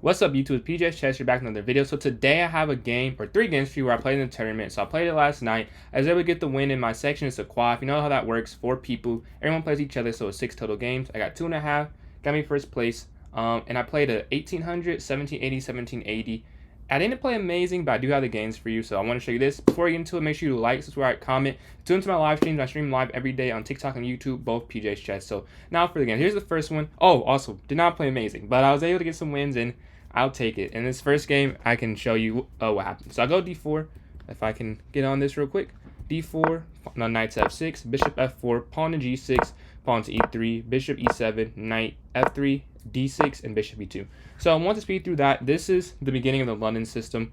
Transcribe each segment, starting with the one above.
What's up, YouTube? It's PJ's Chess. You're back in another video. So today I have a game, or 3 games for you, where I played in the tournament. So I played it last night. I was able to get the win in my section. It's a quad. If you know how that works, 4 people. Everyone plays each other, so it's 6 total games. I got 2.5. Got me first place. And I played a 1800, 1780, 1780. I didn't play amazing, but I do have the games for you, so I want to show you this. Before I get into it, make sure you like, subscribe, comment. Tune into my live streams. I stream live every day on TikTok and YouTube, both PJ's Chess. So now for the game. Here's the first one. Oh, also, did not play amazing, but I was able to get some wins in. I'll take it. In this first game, I can show you what happened. So I'll go d4. If I can get on this real quick. d4, no, knight to f6, bishop f4, pawn to g6, pawn to e3, bishop e7, knight f3, d6, and bishop e2. So I want to speed through that. This is the beginning of the London system.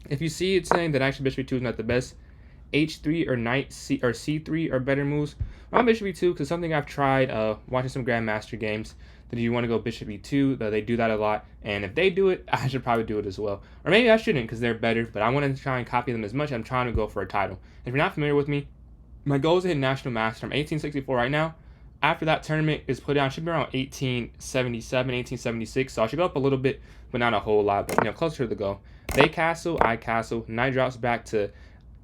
If you see it's saying that actually bishop e2 is not the best, h3 or knight c or c3 are better moves. I'm bishop e2 because something I've tried watching some grandmaster games, that you want to go bishop e2, they do that a lot, and if they do it, I should probably do it as well. Or maybe I shouldn't because they're better, but I want to try and copy them as much as I'm trying to go for a title. If you're not familiar with me, my goal is to hit national master. I'm 1864 right now. After that tournament is put down, I should be around 1877, 1876, so I should go up a little bit, but not a whole lot, but closer to the goal. They castle, I castle, knight drops back to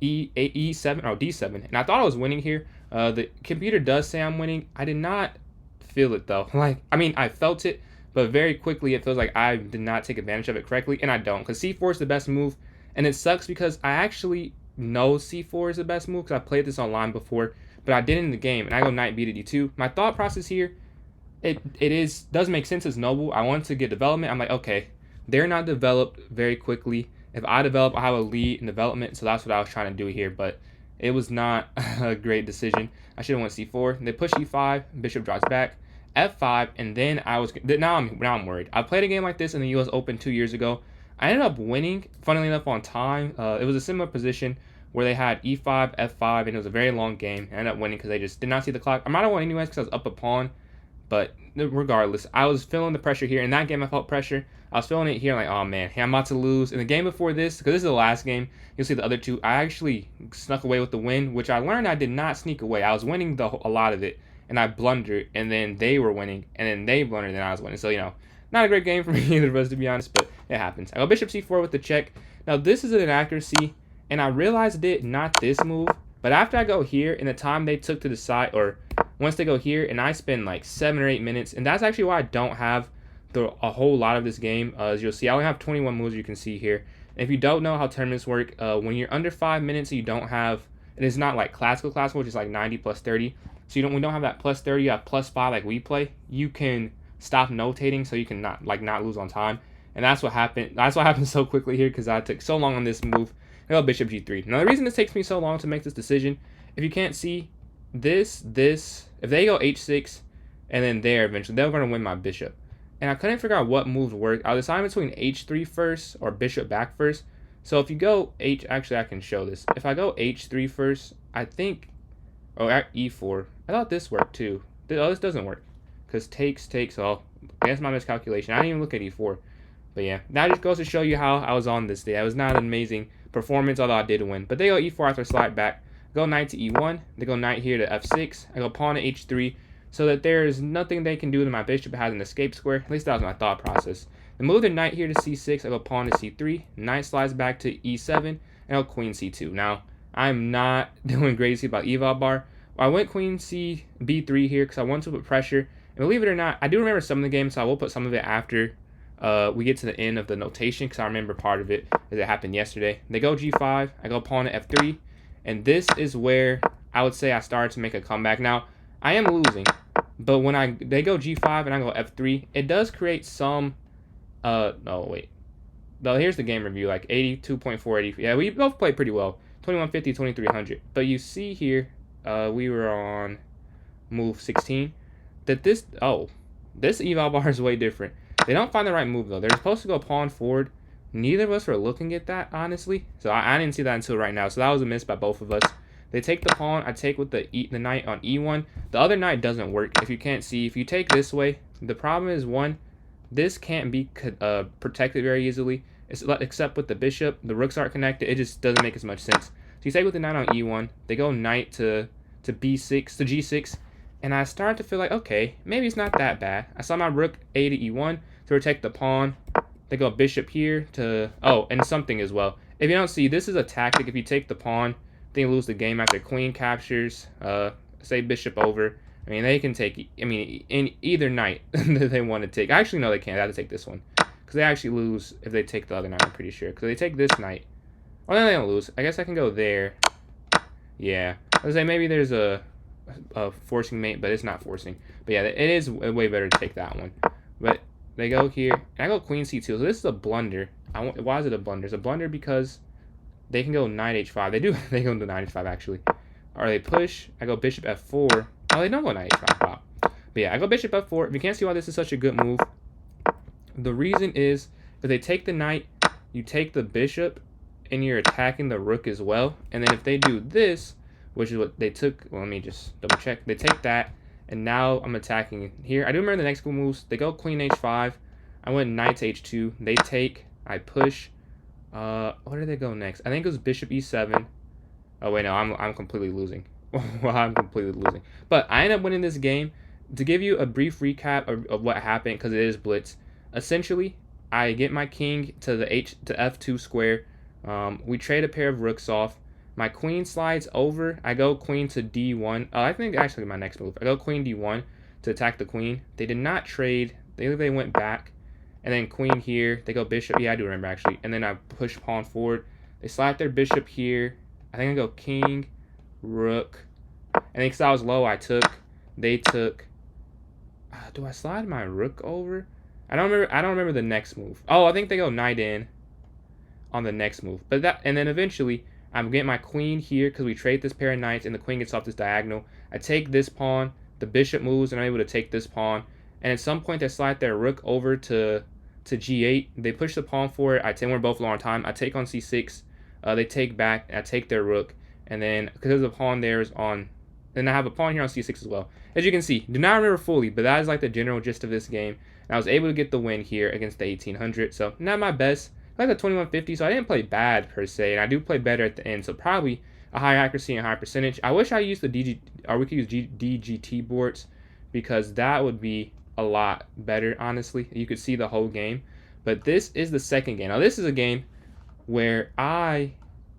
e7, or d7, and I thought I was winning here. The computer does say I'm winning. I did not feel it though. I felt it, but very quickly it feels like I did not take advantage of it correctly, and I don't, because c4 is the best move, and it sucks because I actually know c4 is the best move because I played this online before, but I didn't in the game, and I go knight b to d2. My thought process here, it does make sense as noble. I want to get development. I'm like, okay, they're not developed very quickly. If I develop, I have a lead in development, so that's what I was trying to do here, but it was not a great decision. I should have went c4. They push e5, bishop drops back, f5, and then now I'm worried. I played a game like this in the US Open 2 years ago. I ended up winning, funnily enough, on time. It was a similar position where they had e5, f5, and it was a very long game. I ended up winning because they just did not see the clock. I might have won anyways because I was up a pawn, but regardless, I was feeling the pressure here. In that game, I felt pressure. I was feeling it here, like, oh man, hey, I'm about to lose. In the game before this, because this is the last game, you'll see the other two, I actually snuck away with the win, which I learned I did not sneak away. I was winning a lot of it, and I blundered, and then they were winning, and then they blundered, and then I was winning. So, not a great game for me either of us, to be honest, but it happens. I go bishop c4 with the check. Now, this is an inaccuracy, and I realized it, not this move, but after I go here, in the time they took to decide, or once they go here, and I spend like 7 or 8 minutes, and that's actually why I don't have a whole lot of this game. As you'll see, I only have 21 moves, you can see here. And if you don't know how tournaments work, when you're under 5 minutes, you don't have, it is not like classical, which is like 90 plus 30. So we don't have that plus 30, you have plus 5 like we play. You can stop notating so you can not lose on time. And that's what happened. That's what happened so quickly here because I took so long on this move. I go bishop g3. Now the reason this takes me so long to make this decision, if you can't see, this, if they go h6 and then there eventually, they're going to win my bishop. And I couldn't figure out what moves worked. I was deciding between h3 first or bishop back first. So if you go actually I can show this. If I go h3 first, I think, e4. I thought this worked too. This doesn't work because takes. So I guess my miscalculation. I didn't even look at e4. But yeah, that just goes to show you how I was on this day. It was not an amazing performance, although I did win. But they go e4 after slide back. Go knight to e1. They go knight here to f6. I go pawn to h3. So that there's nothing they can do to my bishop. It has an escape square. At least that was my thought process. They move the knight here to c6. I go pawn to c3. Knight slides back to e7. And I go queen c2. Now, I'm not doing crazy about eval bar. I went queen c b3 here because I wanted to put pressure. And believe it or not, I do remember some of the game, so I will put some of it after we get to the end of the notation because I remember part of it as it happened yesterday. They go g5. I go pawn to f3. And this is where I would say I started to make a comeback. Now, I am losing. But when they go g5 and I go f3, it does create some, no, wait. No, here's the game review, like 82.480. Yeah, we both played pretty well. 2150, 2300. But you see here, we were on move 16, that this eval bar is way different. They don't find the right move, though. They're supposed to go pawn forward. Neither of us were looking at that, honestly. So I didn't see that until right now. So that was a miss by both of us. They take the pawn. I take with the knight on e1. The other knight doesn't work. If you can't see, if you take this way, the problem is, one, this can't be protected very easily, except with the bishop. The rooks aren't connected. It just doesn't make as much sense. So you take with the knight on e1. They go knight to b6, to g6. And I started to feel like, okay, maybe it's not that bad. I saw my rook a to e1 to protect the pawn. They go bishop here to, oh, and something as well. If you don't see, this is a tactic. If you take the pawn, then you lose the game after queen captures, say bishop over. I mean, they can take, I mean, in either knight that they want to take. Actually, no, they can't. They have to take this one. Because they actually lose if they take the other knight, I'm pretty sure. Because they take this knight. Well, then they don't lose. I guess I can go there. Yeah. I was say maybe there's a forcing mate, but it's not forcing. But yeah, it is way better to take that one. But they go here, and I go queen c2. So this is a blunder. Why is it a blunder? It's a blunder because they can go knight h5. They do. They go to knight h5 actually. Or they push. I go bishop f4. Oh, they don't go knight h5. Wow. But yeah, I go bishop f4. If you can't see why this is such a good move, the reason is if they take the knight, you take the bishop, and you're attacking the rook as well. And then if they do this, which is what they took, well, let me just double check. They take that, and now I'm attacking here. I do remember the next couple moves. They go queen h5. I went knight to h2. They take. I push. Where did they go next? I think it was bishop e7. Oh wait, no, I'm completely losing. Well, I'm completely losing. But I end up winning this game. To give you a brief recap of what happened, because it is blitz. Essentially, I get my king to the f2 square. We trade a pair of rooks off. My queen slides over. I go queen to d1. I think actually my next move. I go queen d1 to attack the queen. They did not trade. They went back. And then queen here. They go bishop. Yeah, I do remember actually. And then I push pawn forward. They slide their bishop here. I think I go king, rook. And then because I was low, I took. They took. Do I slide my rook over? I don't remember the next move. Oh, I think they go knight in on the next move. And then eventually I'm getting my queen here because we trade this pair of knights and the queen gets off this diagonal. I take this pawn, the bishop moves, and I'm able to take this pawn. And at some point they slide their rook over to g8. They push the pawn forward. We're both low on time. I take on c6. They take back. I take their rook. And then because the pawn there is on, then I have a pawn here on c6 as well. As you can see, do not remember fully, but that is like the general gist of this game. And I was able to get the win here against the 1800. So not my best. I like the 2150, so I didn't play bad per se, and I do play better at the end, so probably a higher accuracy and higher percentage. I wish I used the we could use DGT boards, because that would be a lot better, honestly. You could see the whole game. But this is the second game. Now, this is a game where I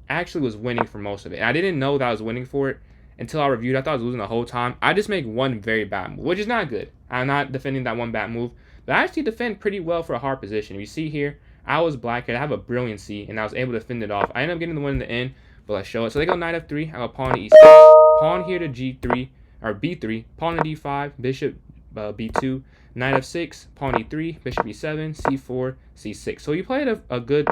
actually was winning for most of it. And I didn't know that I was winning for it until I reviewed. I thought I was losing the whole time. I just make one very bad move, which is not good. I'm not defending that one bad move, but I actually defend pretty well for a hard position. If you see here, I was black here. I have a brilliancy, and I was able to fend it off. I ended up getting the win in the end, but let's show it. So they go knight f3. I go pawn to e6. Pawn here to g3, or b3. Pawn to d5. Bishop b2. Knight f6. Pawn e3. Bishop e7. c4. c6. So you played a good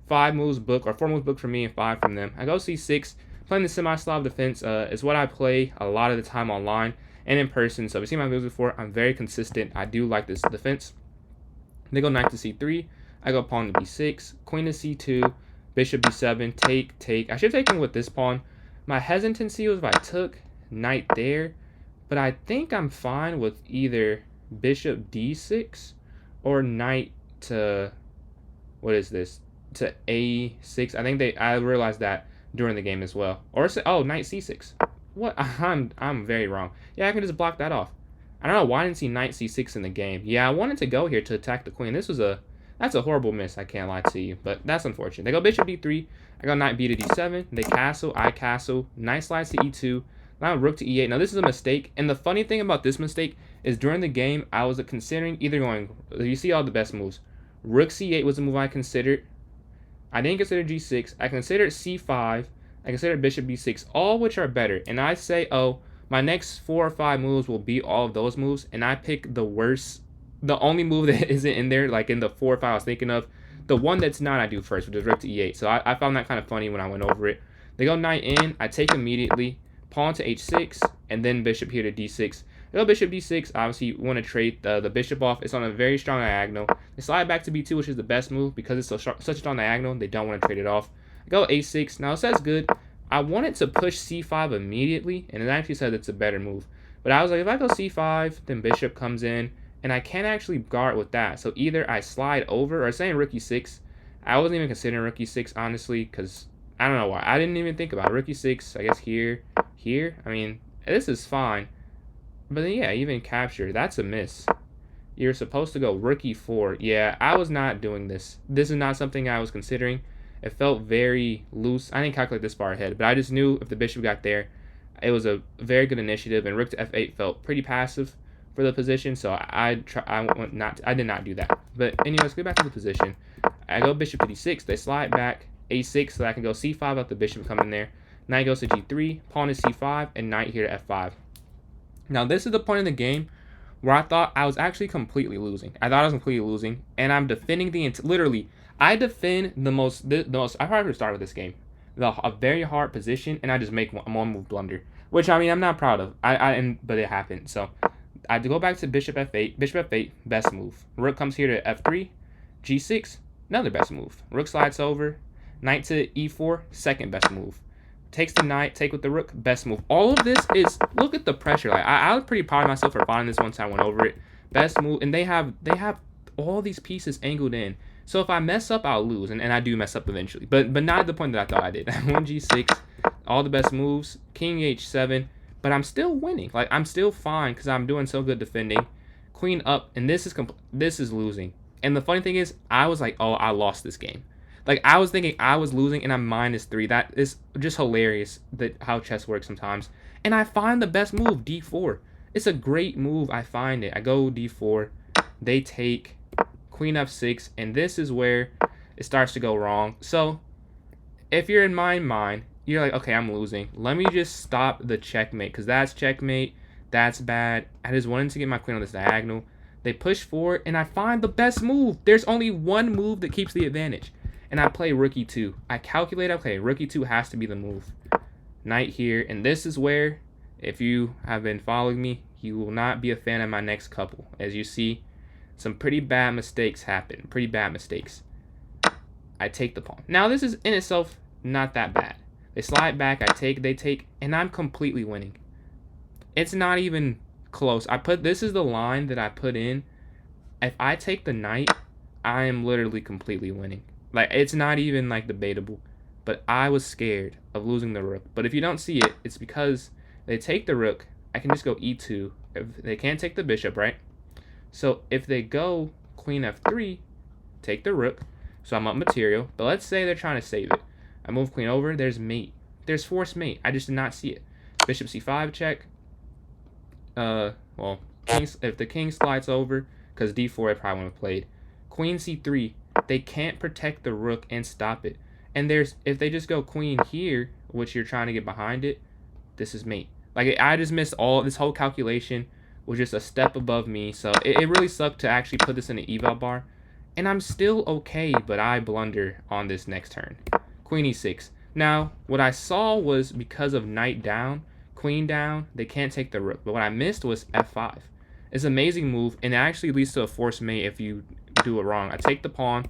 5 moves book, or 4 moves book from me and 5 from them. I go c6. Playing the semi-Slav defense is what I play a lot of the time online and in person. So if you've seen my videos before, I'm very consistent. I do like this defense. They go knight to c3. I go pawn to b6, queen to c2, bishop b7, take. I should have taken with this pawn. My hesitancy was if I took knight there, but I think I'm fine with either bishop d6 or knight to, what is this, to a6. I think I realized that during the game as well. Or, oh, knight c6. What? I'm very wrong. Yeah, I can just block that off. I don't know why I didn't see knight c6 in the game. Yeah, I wanted to go here to attack the queen. That's a horrible miss, I can't lie to you, but that's unfortunate. They go bishop d3, I go knight b to d7, they castle, I castle, knight slides to e2, now rook to e8. Now this is a mistake, and the funny thing about this mistake is during the game, I was considering either going, you see all the best moves. Rook c8 was a move I considered. I didn't consider g6, I considered c5, I considered bishop b6, all which are better, and I say, oh, my next 4 or 5 moves will be all of those moves, and I pick the worst. The only move that isn't in there, like in the 4 or 5 I was thinking of, the one that's not I do first, which is rook to e8. So I found that kind of funny when I went over it. They go knight in, I take immediately, pawn to h6, and then bishop here to d6. They go bishop d6, obviously you want to trade the bishop off. It's on a very strong diagonal. They slide back to b2, which is the best move because it's such a strong diagonal. They don't want to trade it off. I go a6. Now it says good. I wanted to push c5 immediately, and it actually said it's a better move. But I was like, if I go c5, then bishop comes in, and I can't actually guard with that. So either I slide over, or saying rook e6. I wasn't even considering rook e6, honestly, because I don't know why. I didn't even think about it. Rook e6, I guess here. I mean, this is fine. But then, yeah, even capture, that's a miss. You're supposed to go rook e4. Yeah, I was not doing this. This is not something I was considering. It felt very loose. I didn't calculate this far ahead, but I just knew if the bishop got there, it was a very good initiative, and rook to f8 felt pretty passive for the position, so I did not do that. But anyways, go back to the position. I go bishop to d6. They slide back a6 so that I can go c5 without the bishop coming there. Knight goes to g3, pawn is c5, and knight here to f5. Now this is the point in the game where I thought I was actually completely losing. I thought I was completely losing, and I'm defending literally. I defend the most. I probably start with this game, a very hard position, and I just make one move blunder, which I mean I'm not proud of. But it happened. So I had to go back to bishop f8. Bishop f8, best move. Rook comes here to f3, g6, another best move. Rook slides over, knight to e4, second best move. Takes the knight, take with the rook, best move. All of this is, look at the pressure. Like I was pretty proud of myself for finding this once I went over it. Best move, and they have all these pieces angled in. So if I mess up, I'll lose, and I do mess up eventually. But not at the point that I thought I did. 1 g6, all the best moves, king h7, but I'm still winning. Like I'm still fine because I'm doing so good defending. Queen up, and this is losing. And the funny thing is, I was like, oh, I lost this game. Like, I was thinking I was losing, and I'm -3. That is just hilarious, how chess works sometimes. And I find the best move, d4. It's a great move. I find it. I go d4. They take queen f6, and this is where it starts to go wrong. So, if you're in my mind, you're like, okay, I'm losing. Let me just stop the checkmate, because that's checkmate. That's bad. I just wanted to get my queen on this diagonal. They push forward, and I find the best move. There's only one move that keeps the advantage. And I play rook e2. I calculate, okay, rook e2 has to be the move. Knight here, and this is where, if you have been following me, you will not be a fan of my next couple. As you see, some pretty bad mistakes happen. Pretty bad mistakes. I take the pawn. Now, this is in itself not that bad. They slide back, they take, and I'm completely winning. It's not even close. This is the line that I put in. If I take the knight, I am literally completely winning. Like, it's not even, like, debatable. But I was scared of losing the rook. But if you don't see it, it's because they take the rook. I can just go e2. If they can't take the bishop, right? So if they go queen f3, take the rook. So I'm up material. But let's say they're trying to save it. I move queen over. There's mate. There's forced mate. I just did not see it. Bishop c5 check. Well, if the king slides over, because d4 I probably would have played. Queen c3. They can't protect the rook and stop it. And if they just go queen here, which you're trying to get behind it, this is mate. Like, I just missed this whole calculation was just a step above me. So it really sucked to actually put this in an eval bar. And I'm still okay, but I blunder on this next turn. Queen e6. Now, what I saw was because of knight down, queen down, they can't take the rook. But what I missed was f5. It's an amazing move, and it actually leads to a forced mate if you do it wrong. I take the pawn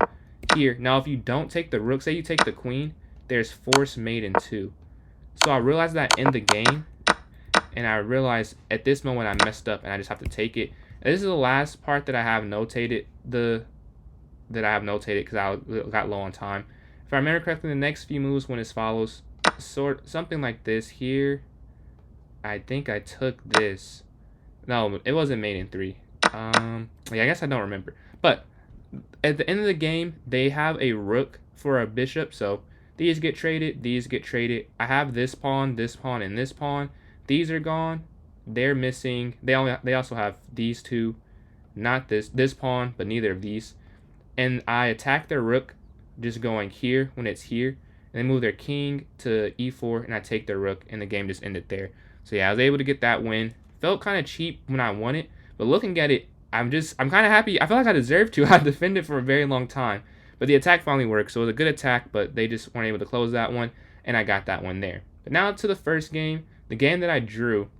here. Now, if you don't take the rook, say you take the queen, there's forced mate in 2. So I realized that in the game, and I realized at this moment I messed up, and I just have to take it. And this is the last part that I have notated, because I got low on time. If I remember correctly, the next few moves went as follows. Something like this here. I think I took this. No, it wasn't mate in 3. Yeah, I guess I don't remember. But at the end of the game, they have a rook for a bishop. So these get traded, these get traded. I have this pawn, and this pawn. These are gone. They're missing. They also have these two. Not this pawn, but neither of these. And I attack their rook, just going here when it's here. And they move their king to e4, and I take their rook, and the game just ended there. So yeah, I was able to get that win. Felt kind of cheap when I won it, but looking at it, I'm kind of happy. I feel like I deserved to. I defended for a very long time, but the attack finally worked. So it was a good attack, but they just weren't able to close that one, and I got that one there. But now to the first game, the game that I drew,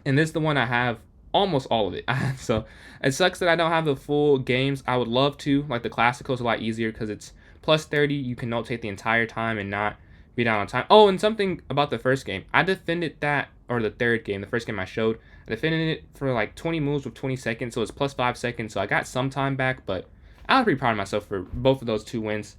and this is the one I have almost all of it. So it sucks that I don't have the full games. I would love to. Like, the Classical is a lot easier because it's plus 30. You can notate the entire time and not be down on time. Oh, and something about the first game. I defended that, or the third game, the first game I showed. I defended it for like 20 moves with 20 seconds, so it's plus 5 seconds. So I got some time back, but I was pretty proud of myself for both of those 2 wins.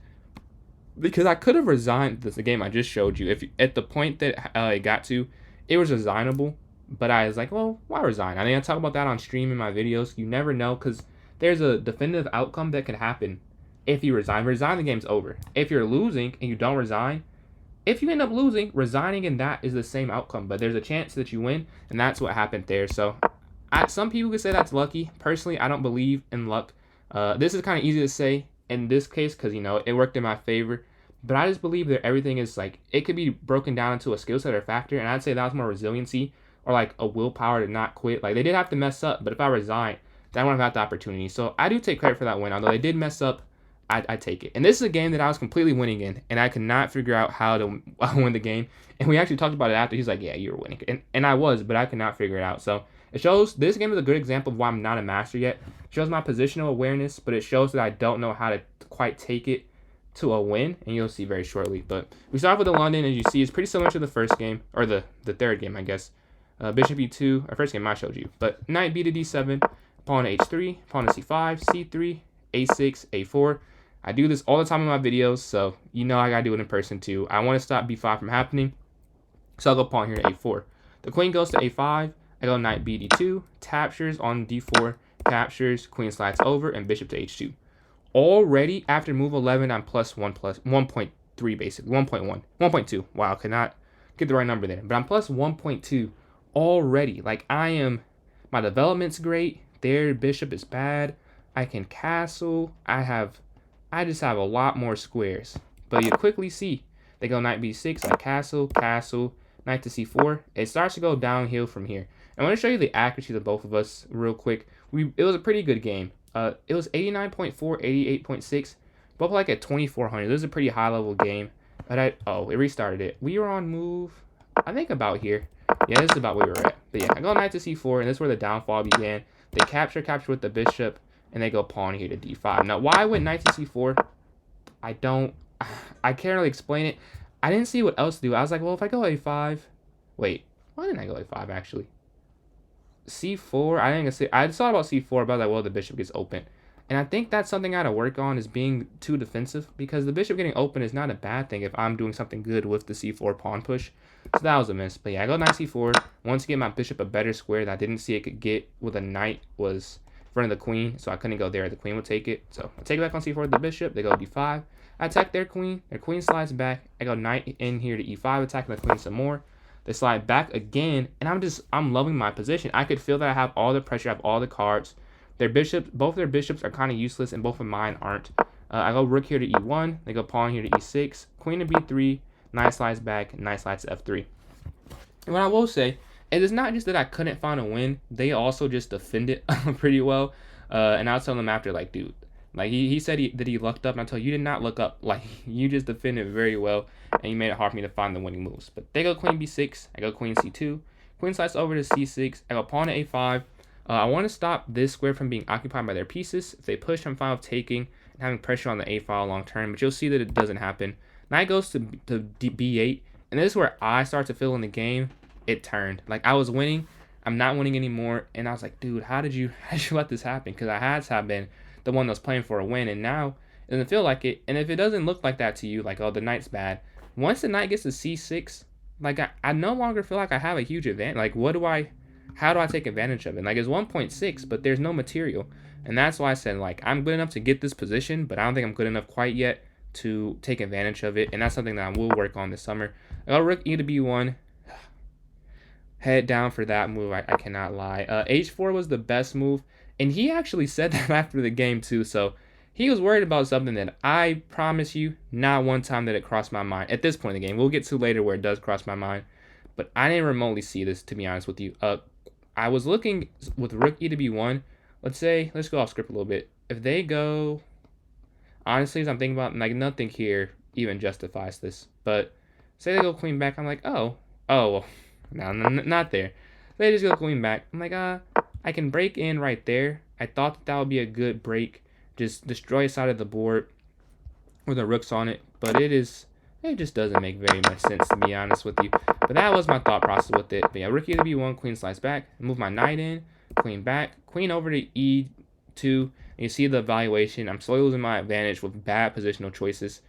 Because I could have resigned the game I just showed you. If at the point that it got to, it was resignable. but I was like, well, why resign? I think I talk about that on stream in my videos. You never know, because there's a definitive outcome that can happen if you resign. Resign, the game's over. If you're losing and you don't resign, if you end up losing, resigning and that is the same outcome, but there's a chance that you win, and that's what happened there. So some people could say that's lucky. Personally, I don't believe in luck. This is kind of easy to say in this case because, it worked in my favor. But I just believe that everything is like, it could be broken down into a skill set or factor. And I'd say that was more resiliency or like a willpower to not quit. Like they did have to mess up, but if I resign, then I wouldn't have had the opportunity. So I do take credit for that win. Although they did mess up, I take it. And this is a game that I was completely winning in, and I could not figure out how to win the game. And we actually talked about it after. He's like, yeah, you were winning. And I was, but I could not figure it out. So it shows this game is a good example of why I'm not a master yet. It shows my positional awareness, but it shows that I don't know how to quite take it to a win, and you'll see very shortly. But we start off with the London, as you see, it's pretty similar to the first game, or the third game, I guess. Bishop e2, our first game I showed you. But knight b to d7, pawn to h3, pawn to c5, c3, a6, a4. I do this all the time in my videos, so I gotta do it in person too. I want to stop b5 from happening, so I'll go pawn here to a4. The queen goes to a5, I go knight b d2, captures on d4, captures, queen slides over, and bishop to h2. Already, after move 11, I'm plus 1.3 basically, 1.2. Wow, I could not get the right number there. But I'm plus 1.2 already. Like, my development's great. Their bishop is bad. I can castle. I just have a lot more squares. But you quickly see, they go knight b6, I castle, knight to c4. It starts to go downhill from here. I want to show you the accuracy of both of us real quick. It was a pretty good game. It was 89.4, 88.6, both like at 2400. This is a pretty high level game. But it restarted it. We were on move, I think about here. Yeah, this is about where we were at. But yeah, I go knight to c4, and this is where the downfall began. They capture with the bishop, and they go pawn here to d5. Now, why I went knight to c4, I can't really explain it. I didn't see what else to do. I was like, well, if I go a5, wait, why didn't I go a5 actually? c4, I thought about c4, but I was like, well, the bishop gets open. And I think that's something I gotta work on, is being too defensive, because the bishop getting open is not a bad thing if I'm doing something good with the c4 pawn push. So that was a miss. But yeah, I go knight c4. Once to get my bishop a better square that I didn't see it could get with a knight was in front of the queen, so I couldn't go there. The queen would take it. So I take it back on c4 with the bishop. They go d5. I attack their queen. Their queen slides back. I go knight in here to e5, attacking the queen some more. They slide back again, and I'm loving my position. I could feel that I have all the pressure, I have all the cards. Both their bishops are kind of useless, and both of mine aren't. I go rook here to e1. They go pawn here to e6. Queen to b3. Knight slides back. Knight slides to f3. And what I will say, it is not just that I couldn't find a win. They also just defended pretty well. And I was telling them after, like, dude, like he said that he lucked up, and I told you did not look up. Like, you just defended very well, and you made it hard for me to find the winning moves. But they go queen b6. I go queen c2. Queen slides over to c6. I go pawn to a5. I want to stop this square from being occupied by their pieces. If they push, I'm fine with taking and having pressure on the a file long term, but you'll see that it doesn't happen. Knight goes to b8, and this is where I start to feel in the game it turned. Like, I was winning, I'm not winning anymore, and I was like, dude, how did you let this happen? Because I had to have been the one that was playing for a win, and now it doesn't feel like it. And if it doesn't look like that to you, like, oh, the knight's bad, once the knight gets to c6, like, I no longer feel like I have a huge advantage. Like, how do I take advantage of it? Like, it's 1.6, but there's no material. And that's why I said, like, I'm good enough to get this position, but I don't think I'm good enough quite yet to take advantage of it. And that's something that I will work on this summer. I got rook e to b1. Head down for that move, I cannot lie. h4 was the best move. And he actually said that after the game, too. So he was worried about something that I promise you, not one time that it crossed my mind. At this point in the game, we'll get to later where it does cross my mind. But I didn't remotely see this, to be honest with you. I was looking with rook e to b1. Let's go off script a little bit. If they go, honestly, as I'm thinking about, like, nothing here even justifies this. But say they go queen back, I'm like, well, no, not there. They just go queen back. I'm like, I can break in right there. I thought that would be a good break. Just destroy a side of the board with the rooks on it. But it just doesn't make very much sense, to be honest with you. But that was my thought process with it. But yeah, rook e to b1, queen slides back. Move my knight in, queen back, queen over to e2. And you see the evaluation. I'm slowly losing my advantage with bad positional choices.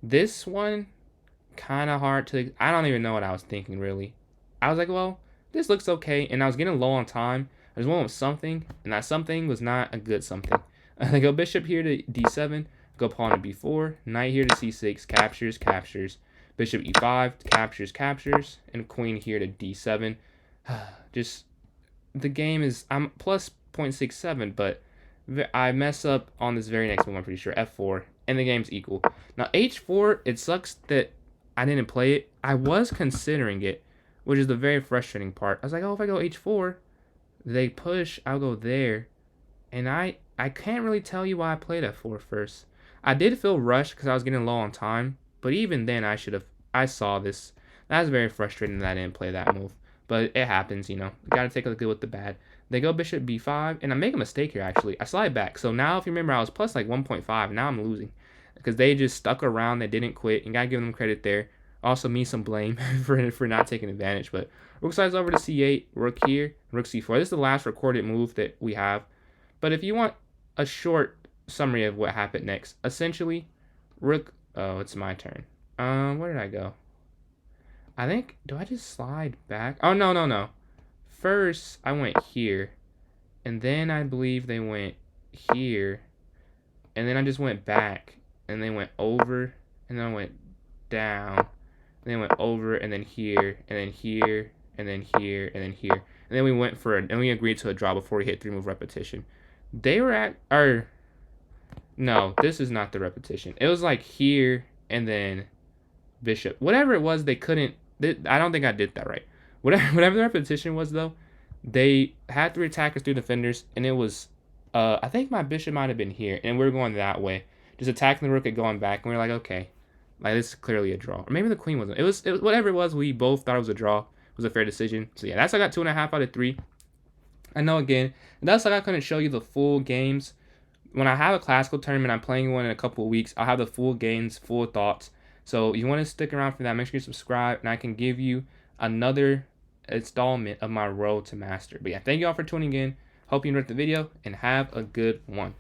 This one, kind of hard to... I don't even know what I was thinking, really. I was like, well, this looks okay, and I was getting low on time. I just went with something, and that something was not a good something. I go bishop here to d7, go pawn to b4, knight here to c6, captures, captures, bishop e5, captures, captures, and queen here to d7. Just, the game is, I'm plus 0.67, but I mess up on this very next move, I'm pretty sure, f4, and the game's equal. Now, h4, it sucks that I didn't play it. I was considering it, which is the very frustrating part. I was like, oh, if I go h4, they push, I'll go there. And I can't really tell you why I played f4 first. I did feel rushed because I was getting low on time, but even then I saw this. That was very frustrating that I didn't play that move. But it happens, you know. You gotta take the good with the bad. They go bishop b5, and I make a mistake here, actually. I slide back. So now, if you remember, I was plus like 1.5. Now I'm losing because they just stuck around. They didn't quit. You gotta give them credit there. Also, me some blame for not taking advantage. But rook slides over to c8, rook here, rook c4. This is the last recorded move that we have. But if you want a short summary of what happened next, essentially, rook. Oh, it's my turn. Where did I go? I think, do I just slide back? Oh, no. First, I went here, and then I believe they went here, and then I just went back, and they went over, and then I went down, and then went over, and then here, and then here, and then here, and then here, and then we went for it, and we agreed to a draw before we hit 3-move repetition. They were at, no, this is not the repetition. It was like here, and then bishop. Whatever it was, they couldn't. I don't think I did that right. Whatever the repetition was, though, they had 3 attackers, 3 defenders, and it was, I think my bishop might have been here, and we were going that way, just attacking the rook and going back, and we were like, okay, like this is clearly a draw. Or maybe the queen wasn't. It was whatever it was. We both thought it was a draw. It was a fair decision. So yeah, that's I got 2.5 out of 3. I know again, that's like I couldn't show you the full games. When I have a classical tournament, I'm playing one in a couple of weeks. I'll have the full games, full thoughts. So you want to stick around for that. Make sure you subscribe, and I can give you another installment of my road to master. But yeah, thank you all for tuning in. Hope you enjoyed the video, and have a good one.